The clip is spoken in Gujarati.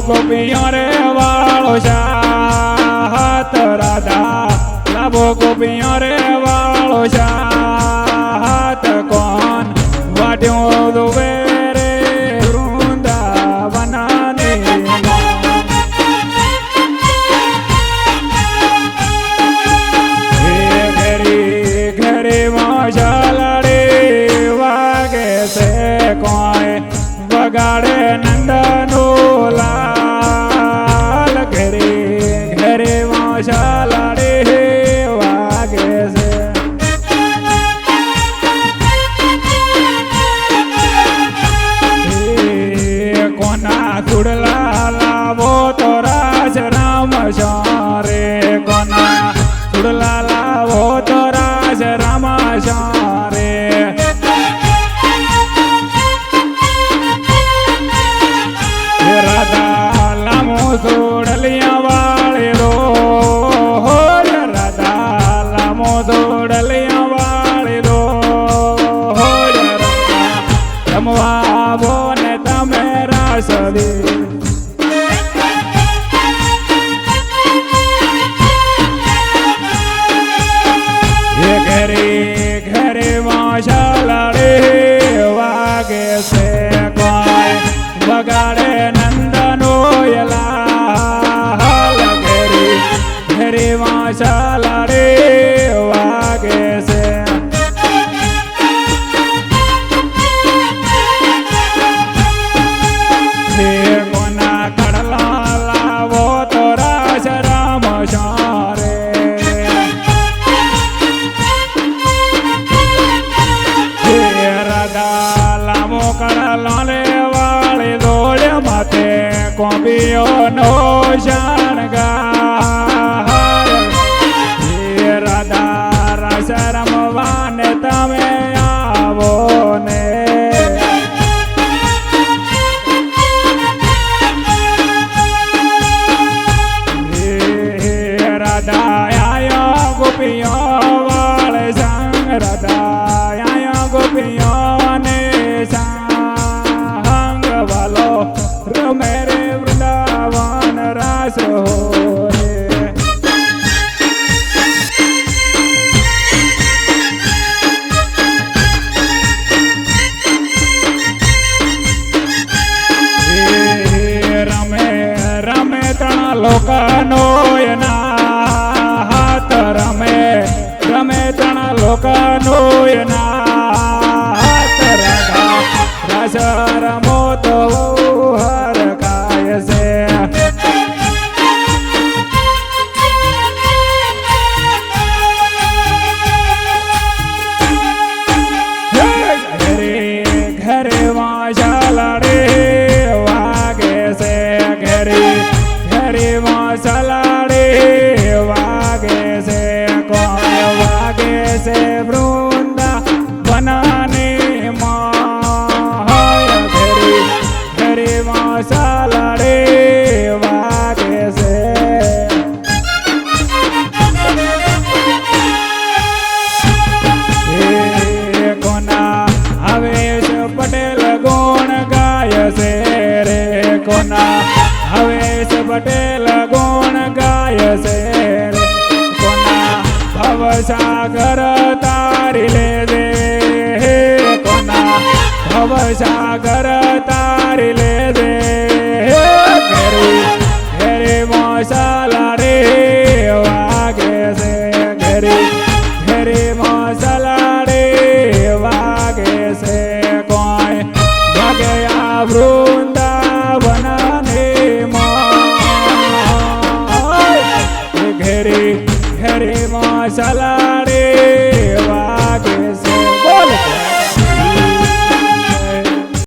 ગોપિયો રે વાળો શાત રાધા લાભો ગોપિયો રે વાળો શાત કોણ વાટ્યો દુવે રે વૃંદાવનાને ઘરે મોશાલડે વાગે છે કોઈ વગાડે નંદનો લાલ ઘરે ઘરે મોશાલડે વાગે છે કોના સુડલા લાવો તો રાજ રામ રે કોના સુડલા લાવો તો રાજ રામ રે રાધા લામો સોડલિયા વાળે રો રાધા લામો સોડલિયા વાળે રો રમવા આવો ને તમે રાસ દે ઘરે ઘરે મોશાલડે વાગે છે કોઈ વગાડે નંદનો લાલ ઘરે ઘરે મોશાલડે વાગે છે કોના કડલા લાવો તો રાજ રામ રે કળાલે વાળે દોડે માથે કોબીઓ નો શણગાર રાધા રસ રમવાને તમે આવો ને રાધા આયો ગોપીઓ વાળે સંગ રાધા આયો ગોપીઓ મેરે વૃંદાવન રાસ હો રમે રમે તણા લોકનો એના હાથ રમે રમે તણા લોકનો એના હાથ રાધા રાસ રમો તો ઘરે મોશાલડે વાગે છે ઘરે ઘરે મોશાલડે વાગે છે કોઈ વાગે છે વૃંદાવનાને ઘરે ઘરે મોશાલડે વાગે છે કોના હવેશ પટેલ ગુણ ગાય છે રે કોના હવેશ પટેલ ગુણ ગાય છે રે કોના ભવસાગર તારી લે દે કોના ભવસાગર તારી લે દે ઘરે ઘરે મોશાલડે વાગે છે ઘરે ઘરે મોશાલડે વાગે છે કોઈ ભગયા વૃંદાવનાને ઘરે ઘરે મોશાલડે